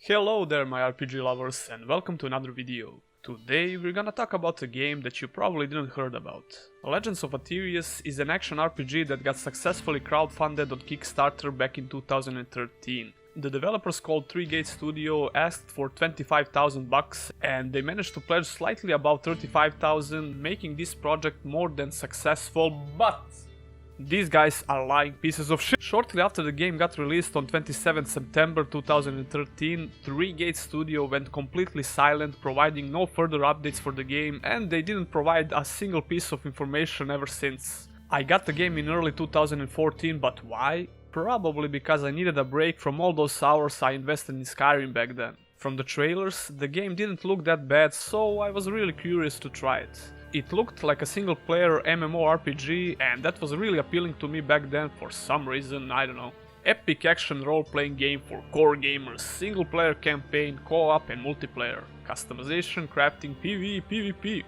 Hello there my RPG lovers and welcome to another video. Today we're gonna talk about a game that you probably didn't heard about. Legends of Aetherius is an action RPG that got successfully crowdfunded on Kickstarter back in 2013. The developers called 3Gate Studio asked for $25,000 and they managed to pledge slightly above $35,000, making this project more than successful, but these guys are lying pieces of shit. Shortly after the game got released on 27 September 2013, 3Gate Studio went completely silent, providing no further updates for the game, and they didn't provide a single piece of information ever since. I got the game in early 2014, but why? Probably because I needed a break from all those hours I invested in Skyrim back then. From the trailers, the game didn't look that bad, so I was really curious to try it. It looked like a single-player MMORPG, and that was really appealing to me back then for some reason, I don't know. Epic action role-playing game for core gamers, single-player campaign, co-op and multiplayer, customization, crafting, PvE, PvP.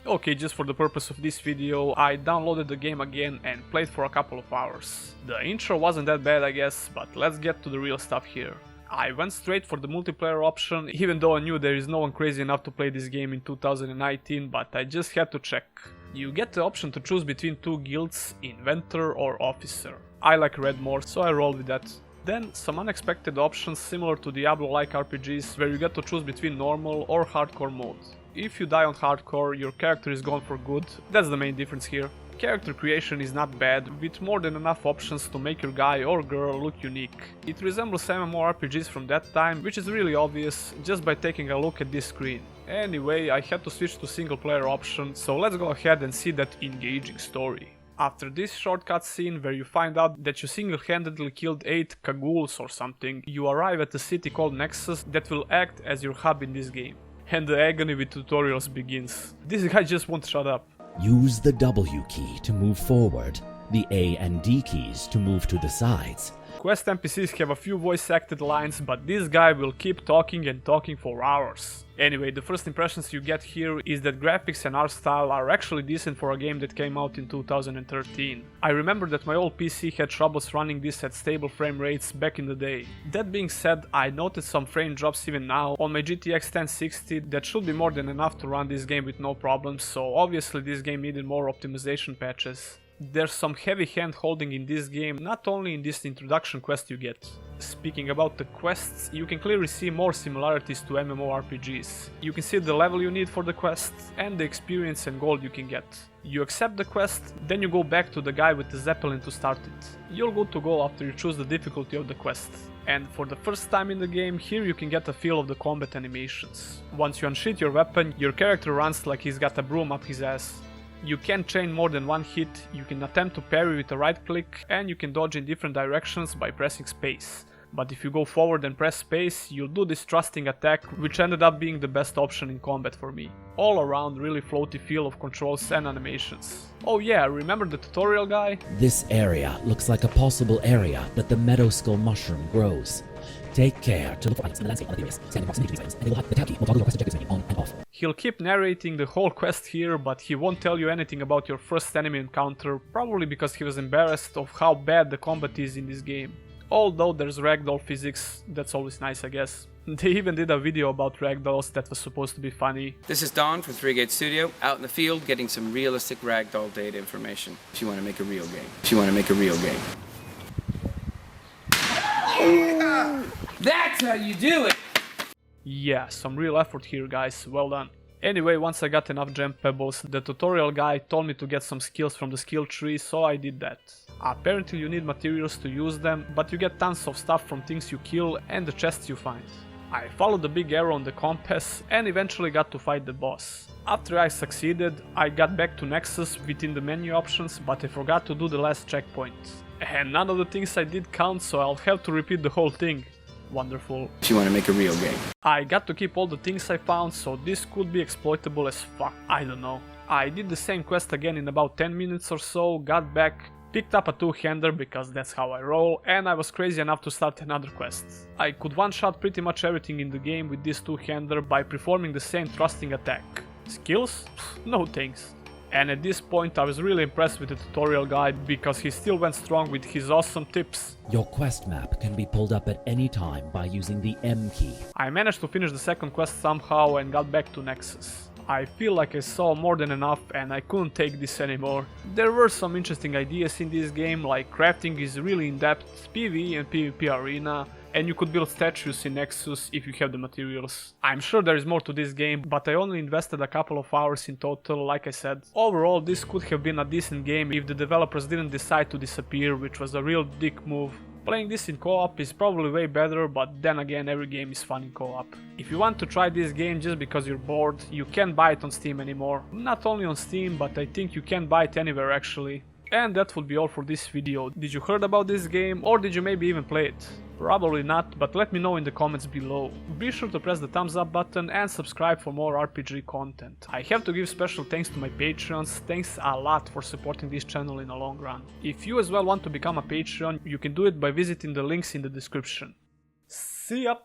Okay, just for the purpose of this video, I downloaded the game again and played for a couple of hours. The intro wasn't that bad I guess, but let's get to the real stuff here. I went straight for the multiplayer option, even though I knew there is no one crazy enough to play this game in 2019, but I just had to check. You get the option to choose between two guilds, Inventor or Officer. I like Red more, so I rolled with that. Then some unexpected options similar to Diablo-like RPGs, where you get to choose between normal or hardcore mode. If you die on hardcore, your character is gone for good, that's the main difference here. Character creation is not bad, with more than enough options to make your guy or girl look unique. It resembles MMORPGs from that time, which is really obvious just by taking a look at this screen. Anyway, I had to switch to single player option, so let's go ahead and see that engaging story. After this short cutscene where you find out that you single-handedly killed 8 Kaguls or something, you arrive at a city called Nexus that will act as your hub in this game. And the agony with tutorials begins. This guy just won't shut up. Use the W key to move forward, the A and D keys to move to the sides. Quest NPCs have a few voice-acted lines, but this guy will keep talking and talking for hours. Anyway, the first impressions you get here is that graphics and art style are actually decent for a game that came out in 2013. I remember that my old PC had troubles running this at stable frame rates back in the day. That being said, I noticed some frame drops even now on my GTX 1060 that should be more than enough to run this game with no problems, so obviously this game needed more optimization patches. There's some heavy hand holding in this game, not only in this introduction quest you get. Speaking about the quests, you can clearly see more similarities to MMORPGs. You can see the level you need for the quest and the experience and gold you can get. You accept the quest, then you go back to the guy with the Zeppelin to start it. You're good to go after you choose the difficulty of the quest. And for the first time in the game, here you can get a feel of the combat animations. Once you unsheath your weapon, your character runs like he's got a broom up his ass. You can chain more than one hit, you can attempt to parry with a right click, and you can dodge in different directions by pressing space. But if you go forward and press space, you'll do this thrusting attack, which ended up being the best option in combat for me. All around really floaty feel of controls and animations. Oh yeah, remember the tutorial guy? This area looks like a possible area that the meadow skull mushroom grows. Take care to look for items in the landscape of the areas. Stand in proximity to these items, and they will have the tab key will toggle your quest objectives menu on and off. He'll keep narrating the whole quest here, but he won't tell you anything about your first enemy encounter, probably because he was embarrassed of how bad the combat is in this game. Although there's ragdoll physics, that's always nice I guess. They even did a video about ragdolls that was supposed to be funny. This is Don from 3Gate Studio, out in the field getting some realistic ragdoll data information. If you want to make a real game. If you want to make a real game. That's how you do it! Yeah, some real effort here guys, well done. Anyway, once I got enough gem pebbles, the tutorial guy told me to get some skills from the skill tree, so I did that. Apparently you need materials to use them, but you get tons of stuff from things you kill and the chests you find. I followed the big arrow on the compass and eventually got to fight the boss. After I succeeded, I got back to Nexus within the menu options, but I forgot to do the last checkpoint. And none of the things I did count, so I'll have to repeat the whole thing. Wonderful. If you want to make a real game. I got to keep all the things I found, so this could be exploitable as fuck, I don't know. I did the same quest again in about 10 minutes or so, got back, picked up a two-hander because that's how I roll, and I was crazy enough to start another quest. I could one-shot pretty much everything in the game with this two-hander by performing the same thrusting attack. Skills? No thanks. And at this point I was really impressed with the tutorial guide because he still went strong with his awesome tips. Your quest map can be pulled up at any time by using the M key. I managed to finish the second quest somehow and got back to Nexus. I feel like I saw more than enough and I couldn't take this anymore. There were some interesting ideas in this game, like crafting is really in-depth, PvE and PvP arena, and you could build statues in Nexus if you have the materials. I'm sure there is more to this game, but I only invested a couple of hours in total, like I said. Overall, this could have been a decent game if the developers didn't decide to disappear, which was a real dick move. Playing this in co-op is probably way better, but then again every game is fun in co-op. If you want to try this game just because you're bored, you can't buy it on Steam anymore. Not only on Steam, but I think you can buy it anywhere actually. And that would be all for this video. Did you heard about this game, or did you maybe even play it? Probably not, but let me know in the comments below. Be sure to press the thumbs up button and subscribe for more RPG content. I have to give special thanks to my Patreons, thanks a lot for supporting this channel in the long run. If you as well want to become a Patreon, you can do it by visiting the links in the description. See ya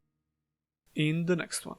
in the next one.